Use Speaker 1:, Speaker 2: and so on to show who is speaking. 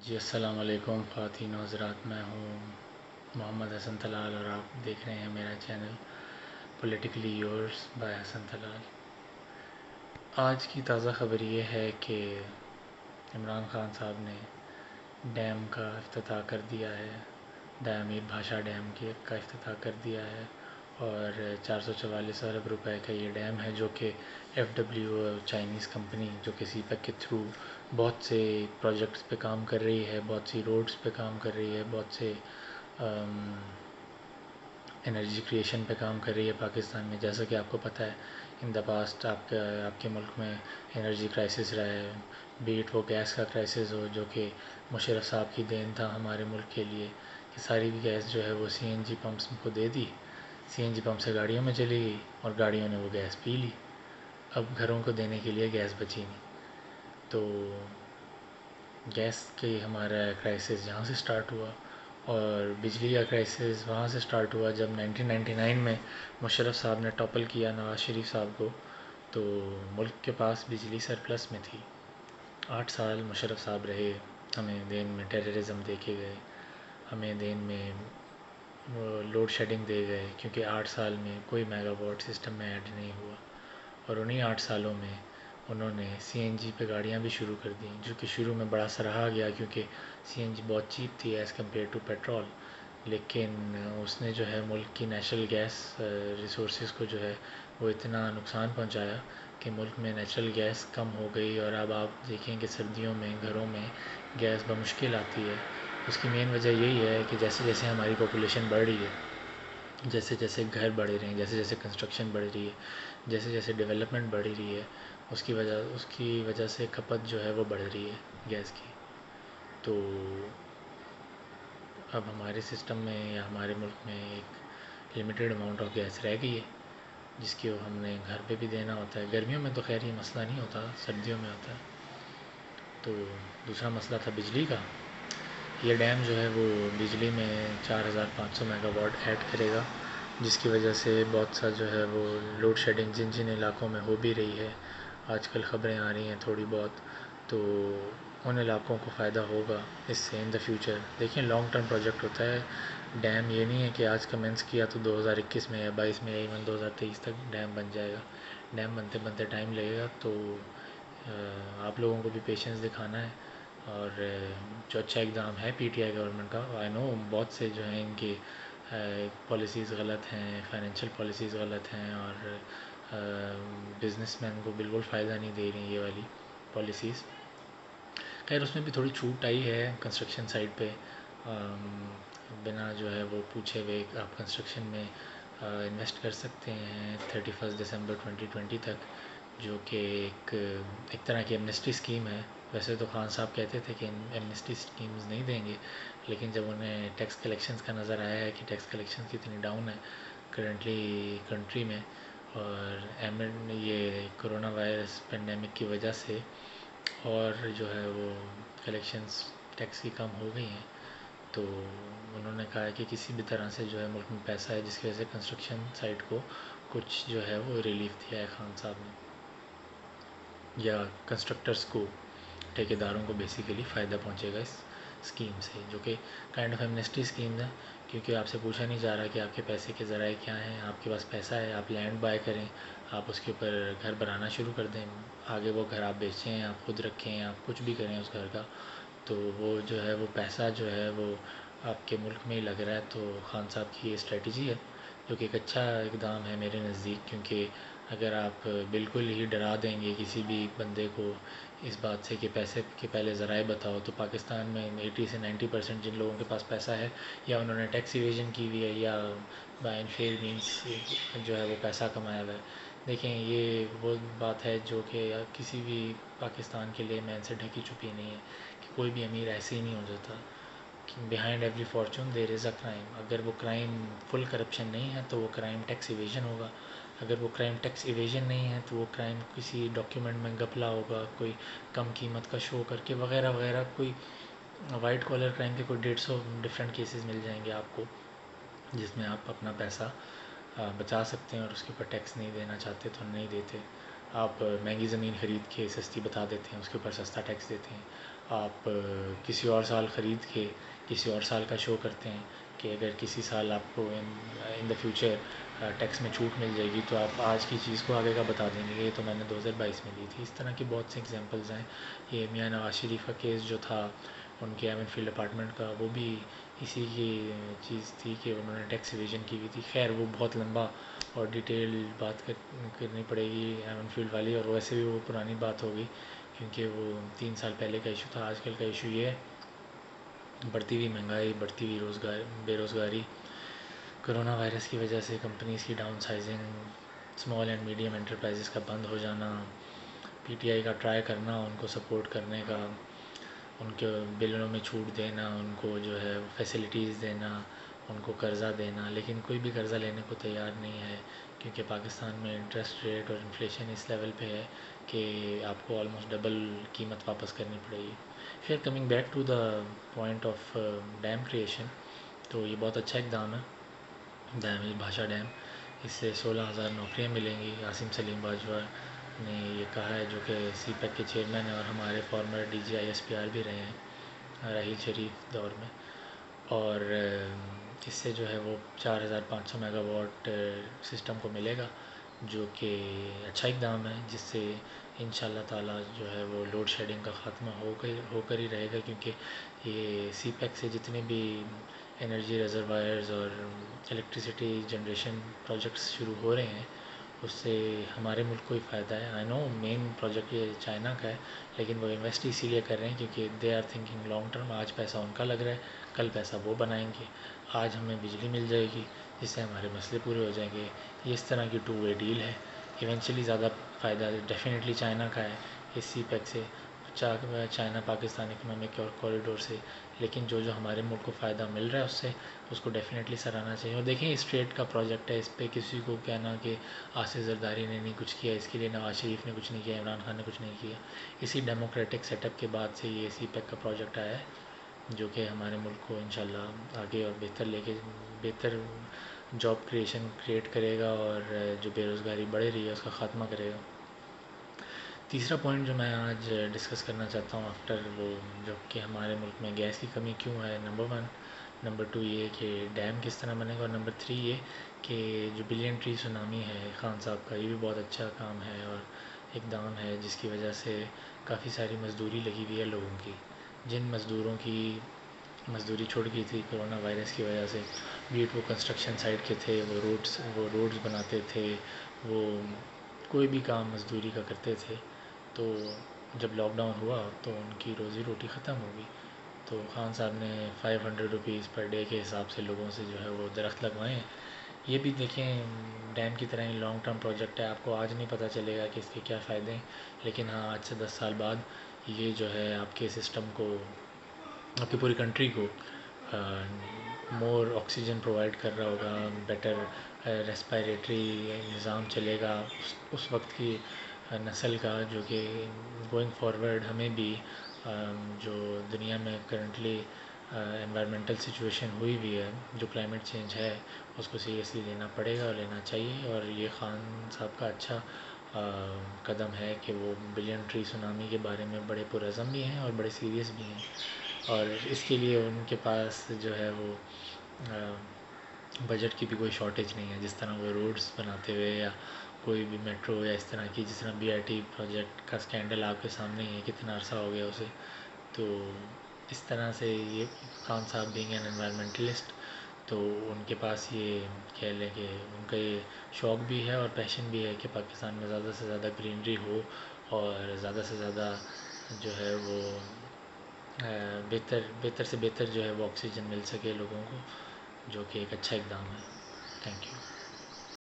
Speaker 1: جی السلام علیکم خواتین و حضرات، میں ہوں محمد حسن طلال اور آپ دیکھ رہے ہیں میرا چینل پولیٹیکلی یورز بائی حسن طلال۔ آج کی تازہ خبر یہ ہے کہ عمران خان صاحب نے ڈیم کا افتتاح کر دیا ہے، امیر بھاشا ڈیم کا افتتاح کر دیا ہے، اور 444 ارب روپے کا یہ ڈیم ہے جو کہ ایف ڈبلیو چائنیز کمپنی جو کہ سی پیک کے تھرو بہت سے پروجیکٹس پہ کام کر رہی ہے، بہت سی روڈز پہ کام کر رہی ہے، بہت سے انرجی کریشن پہ کام کر رہی ہے پاکستان میں۔ جیسا کہ آپ کو پتہ ہے ان دا پاسٹ آپ کے ملک میں انرجی کرائسس رہا ہے، بیٹ وہ گیس کا کرائسس ہو جو کہ مشرف صاحب کی دین تھا ہمارے ملک کے لیے کہ ساری بھی گیس جو ہے وہ سی این جی پمپس کو دے دی، سی این جی پمپ سے گاڑیوں میں چلی گئی اور گاڑیوں نے وہ گیس پی لی، اب گھروں کو دینے کے لیے گیس بچی نہیں۔ تو گیس کے ہمارا کرائسس یہاں سے سٹارٹ ہوا، اور بجلی کا کرائسس وہاں سے سٹارٹ ہوا جب 1999 میں مشرف صاحب نے ٹاپل کیا نواز شریف صاحب کو، تو ملک کے پاس بجلی سرپلس میں تھی۔ 8 سال مشرف صاحب رہے، ہمیں دین میں ٹیررزم دے کے گئے، ہمیں دین میں لوڈ شیڈنگ دے گئے کیونکہ 8 سال میں کوئی میگا واٹ سسٹم میں ایڈ نہیں ہوا، اور انہیں 8 سالوں میں انہوں نے سی این جی پہ گاڑیاں بھی شروع کر دیں جو کہ شروع میں بڑا سراہا گیا کیونکہ سی این جی بہت چیپ تھی ایز کمپیئر ٹو پیٹرول، لیکن اس نے جو ہے ملک کی نیچرل گیس ریسورسز کو جو ہے وہ اتنا نقصان پہنچایا کہ ملک میں نیچرل گیس کم ہو گئی، اور اب آپ دیکھیں کہ سردیوں میں گھروں میں گیس بمشکل آتی ہے۔ اس کی مین وجہ یہی ہے کہ جیسے جیسے ہماری پاپولیشن بڑھ رہی ہے، جیسے جیسے گھر بڑھ رہے ہیں، جیسے جیسے کنسٹرکشن بڑھ رہی ہے، جیسے جیسے ڈیولپمنٹ بڑھ رہی ہے، اس کی وجہ سے کھپت جو ہے وہ بڑھ رہی ہے گیس کی۔ تو اب ہمارے سسٹم میں یا ہمارے ملک میں ایک لمیٹیڈ اماؤنٹ آف گیس رہ گئی ہے جس کی ہم نے گھر پہ بھی دینا ہوتا ہے۔ گرمیوں میں تو خیر یہ مسئلہ نہیں ہوتا، سردیوں میں ہوتا ہے۔ تو دوسرا مسئلہ تھا بجلی کا۔ یہ ڈیم جو ہے وہ بجلی میں 4500 میگا واٹ ایڈ کرے گا، جس کی وجہ سے بہت سا جو ہے وہ لوڈ شیڈنگ جن جن علاقوں میں ہو بھی رہی ہے، آج کل خبریں آ رہی ہیں تھوڑی بہت، تو ان علاقوں کو فائدہ ہوگا اس سے ان دا فیوچر۔ دیکھیں لانگ ٹرم پروجیکٹ ہوتا ہے ڈیم، یہ نہیں ہے کہ آج کمنس کیا تو 2021 میں یا 22 میں یا ایون 2023 تک ڈیم بن جائے گا۔ ڈیم بنتے بنتے ٹائم لگے گا، تو آپ لوگوں کو بھی پیشنس دکھانا ہے، اور جو اچھا اقدام ہے پی ٹی آئی گورنمنٹ کا، آئی نو بہت سے جو ہیں ان کی پالیسیز غلط ہیں، فائنینشیل پالیسیز غلط ہیں، اور بزنس مین کو بالکل فائدہ نہیں دے رہی یہ والی پالیسیز۔ خیر اس میں بھی تھوڑی چھوٹ آئی ہے کنسٹرکشن سائٹ پہ، بنا جو ہے وہ پوچھے ہوئے آپ کنسٹرکشن میں انویسٹ کر سکتے ہیں 31 دسمبر 2020 تک، جو کہ ایک طرح کی ایمنسٹی اسکیم ہے۔ ویسے تو خان صاحب کہتے تھے کہ ایمنسٹی اسکیمز نہیں دیں گے، لیکن جب انہیں ٹیکس کلیکشنز کا نظر آیا ہے کہ ٹیکس کلیکشن کتنی ڈاؤن ہے کرنٹلی کنٹری میں، اور یہ کرونا وائرس پینڈیمک کی وجہ سے اور جو ہے وہ کلیکشنز ٹیکس کی کم ہو گئی ہیں، تو انہوں نے کہا کہ کسی بھی طرح سے جو ہے ملک میں پیسہ ہے جس کی وجہ سے کنسٹرکشن سائٹ کو کچھ جو ہے وہ ریلیف دیا ہے خان صاحب نے، یا کنسٹرکٹرز کو، ٹھیکیداروں کو بیسیکلی فائدہ پہنچے گا اس اسکیم سے، جو کہ کائنڈ آف ایمنسٹی اسکیم ہے، کیونکہ آپ سے پوچھا نہیں جا رہا کہ آپ کے پیسے کے ذرائع کیا ہیں۔ آپ کے پاس پیسہ ہے، آپ لینڈ بائی کریں، آپ اس کے اوپر گھر بنانا شروع کر دیں، آگے وہ گھر آپ بیچیں، آپ خود رکھیں، آپ کچھ بھی کریں اس گھر کا، تو وہ جو ہے وہ پیسہ جو ہے وہ آپ کے ملک میں ہی لگ رہا ہے۔ تو خان صاحب کی یہ اسٹریٹجی ہے جو کہ ایک اچھا اقدام ہے میرے نزدیک، کیونکہ اگر آپ بالکل ہی ڈرا دیں گے کسی بھی بندے کو اس بات سے کہ پیسے کے پہلے ذرائع بتاؤ، تو پاکستان میں 80 سے 90% جن لوگوں کے پاس پیسہ ہے یا انہوں نے ٹیکس ایویژن کی ہوئی ہے یا بائی انفیئر مینس جو ہے وہ پیسہ کمایا ہوا ہے۔ دیکھیں یہ وہ بات ہے جو کہ کسی بھی پاکستان کے لیے مین سے ڈھکی چھپی نہیں ہے کہ کوئی بھی امیر ایسے ہی نہیں ہو جاتا۔ Behind every fortune there is a crime. اگر وہ کرائم فل کرپشن نہیں ہے تو وہ کرائم ٹیکس ایویژن ہوگا، اگر وہ کرائم ٹیکس ایویژن نہیں ہے تو وہ کرائم کسی ڈاکیومنٹ میں گھپلا ہوگا، کوئی کم قیمت کا شو کر کے وغیرہ وغیرہ، کوئی وائٹ کالر کرائم کے کوئی 150 ڈفرینٹ کیسز مل جائیں گے آپ کو جس میں آپ اپنا پیسہ بچا سکتے ہیں، اور اس کے اوپر ٹیکس نہیں دینا چاہتے تو نہیں دیتے۔ آپ مہنگی زمین خرید کے سستی بتا دیتے ہیں، اس کے اوپر سستا ٹیکس دیتے ہیں۔ آپ کسی اور سال خرید کے کسی اور سال کا شو کرتے ہیں کہ اگر کسی سال آپ کو ان دا فیوچر ٹیکس میں چھوٹ مل جائے گی تو آپ آج کی چیز کو آگے کا بتا دیں گے یہ تو میں نے 2022 میں لی تھی. اس طرح کی بہت سی ایگزامپلز ہیں. یہ میاں نواز شریف کا کیس جو تھا ان کے ایون فیلڈ اپارٹمنٹ کا، وہ بھی اسی کی چیز تھی کہ انہوں نے ٹیکس ایویژن کی ہوئی تھی. خیر وہ بہت لمبا اور ڈیٹیل بات کرنی پڑے گی ایون فیلڈ والی، اور ویسے بھی وہ پرانی بات ہوگی کیونکہ وہ 3 سال پہلے کا ایشو تھا. آج کل کا ایشو یہ ہے بڑھتی ہوئی مہنگائی، بڑھتی ہوئی بے روزگاری، کرونا وائرس کی وجہ سے کمپنیز کی down sizing, small and medium enterprises کا بند ہو جانا، پی ٹی آئی کا ٹرائی کرنا ان کو سپورٹ کرنے کا، ان کے بلوں میں چھوٹ دینا، ان کو جو ہے فیسلٹیز دینا، ان کو قرضہ دینا، لیکن کوئی بھی قرضہ لینے کو تیار نہیں ہے کیونکہ پاکستان میں انٹرسٹ ریٹ اور انفلیشن اس لیول پہ ہے کہ آپ کو آلموسٹ ڈبل قیمت واپس کرنی پڑے گی. پھر coming back to the point of demarcation, تو یہ بہت اچھا اقدام ہے ڈیم بھاشا ڈیم. اس سے 16,000 نوکریاں ملیں گی. عاصم سلیم باجوہ نے یہ کہا ہے جو کہ سی پیک کے چیئرمین ہیں اور ہمارے former D G I S P R بھی رہے ہیں راحیل شریف دور میں. اور اس سے جو ہے وہ 4,500 میگا واٹ سسٹم کو ملے گا جو کہ اچھا اقدام ہے، جس سے ان شاء اللہ تعالیٰ جو ہے وہ لوڈ شیڈنگ کا خاتمہ ہو کر ہی رہے گا کیونکہ یہ سی پیک سے جتنے بھی انرجی ریزروائرز اور الیکٹریسٹی جنریشن پروجیکٹس شروع ہو رہے ہیں اس سے ہمارے ملک کو ہی فائدہ ہے. آئی نو مین پروجیکٹ یہ چائنا کا ہے لیکن وہ انویسٹ اسی لیے کر رہے ہیں کیونکہ they are thinking long term. آج پیسہ ان کا لگ رہا ہے، کل پیسہ وہ بنائیں گے. آج ہمیں بجلی مل جائے گی جس سے ہمارے مسئلے پورے ہو جائیں گے. یہ اس طرح کی 2 وے ڈیل ہے. ایونچولی زیادہ فائدہ ڈیفینیٹلی چائنا کا ہے اس سی پیک سے، چائنا پاکستان اکنامک کوریڈور سے، لیکن جو ہمارے ملک کو فائدہ مل رہا ہے اس سے اس کو ڈیفینیٹلی سراہنا چاہیے. اور دیکھیں اسٹریٹ کا پروجیکٹ ہے، اس پہ کسی کو کہنا کہ آصف زرداری نے نہیں کچھ کیا، اس کے لیے نواز شریف نے کچھ نہیں کیا، عمران خان نے کچھ نہیں کیا. اسی ڈیموکریٹک سیٹ اپ کے بعد سے یہ سی پیک کا پروجیکٹ آیا ہے جو کہ ہمارے ملک کو انشاءاللہ آگے اور بہتر جاب کریٹ کرے گا اور جو بے روزگاری بڑھ رہی ہے اس کا خاتمہ کرے گا. تیسرا پوائنٹ جو میں آج ڈسکس کرنا چاہتا ہوں آفٹر وہ جو کہ ہمارے ملک میں گیس کی کمی کیوں ہے، نمبر 1. نمبر 2 یہ کہ ڈیم کس طرح بنے گا، اور نمبر 3 یہ کہ جو بلین ٹری سونامی ہے خان صاحب کا، یہ بھی بہت اچھا کام ہے اور اقدام ہے جس کی وجہ سے کافی ساری مزدوری لگی ہوئی ہے لوگوں کی. جن مزدوروں کی مزدوری چھوڑ گئی تھی کرونا وائرس کی وجہ سے، بیٹ وہ کنسٹرکشن سائٹ کے تھے، وہ روڈز بناتے تھے، وہ کوئی بھی کام مزدوری کا کرتے تھے، تو جب لاک ڈاؤن ہوا تو ان کی روزی روٹی ختم ہو گئی. تو خان صاحب نے 500 روپیز پر ڈے کے حساب سے لوگوں سے جو ہے وہ درخت لگوائے ہیں. یہ بھی دیکھیں ڈیم کی طرح ہی لانگ ٹرم پروجیکٹ ہے. آپ کو آج نہیں پتہ چلے گا کہ اس کے کیا فائدے ہیں، لیکن ہاں آج سے 10 سال بعد یہ جو ہے آپ کے سسٹم کو، آپ کی پوری کنٹری کو مور آکسیجن پرووائڈ کر رہا ہوگا، بیٹر ریسپائریٹری نظام چلے گا اس وقت کی نسل کا جو کہ گوئنگ فارورڈ ہمیں بھی جو دنیا میں کرنٹلی انوائرمنٹل سچویشن ہوئی ہے، جو کلائمیٹ چینج ہے، اس کو سیریسلی لینا پڑے گا اور لینا چاہیے. اور یہ خان صاحب کا اچھا قدم ہے کہ وہ بلین ٹری سونامی کے بارے میں بڑے پرعزم بھی ہیں اور بڑے سیریس بھی ہیں، اور اس کے لیے ان کے پاس جو ہے وہ بجٹ کی بھی کوئی شارٹیج نہیں ہے. جس طرح وہ روڈز بناتے ہوئے یا کوئی بھی میٹرو یا اس طرح کی، جس طرح بی آئی ٹی پروجیکٹ کا اسکینڈل آپ کے سامنے ہی ہے، کتنا عرصہ ہو گیا اسے. تو اس طرح سے یہ خان صاحب بینگ این انوائرمنٹلسٹ، تو ان کے پاس یہ کہہ لیں کہ ان کا یہ شوق بھی ہے اور پیشن بھی ہے کہ پاکستان میں زیادہ سے زیادہ گرینری ہو اور زیادہ سے زیادہ جو ہے وہ بہتر سے بہتر جو ہے وہ آکسیجن مل سکے لوگوں کو، جو کہ ایک اچھا اقدام ہے. Thank you.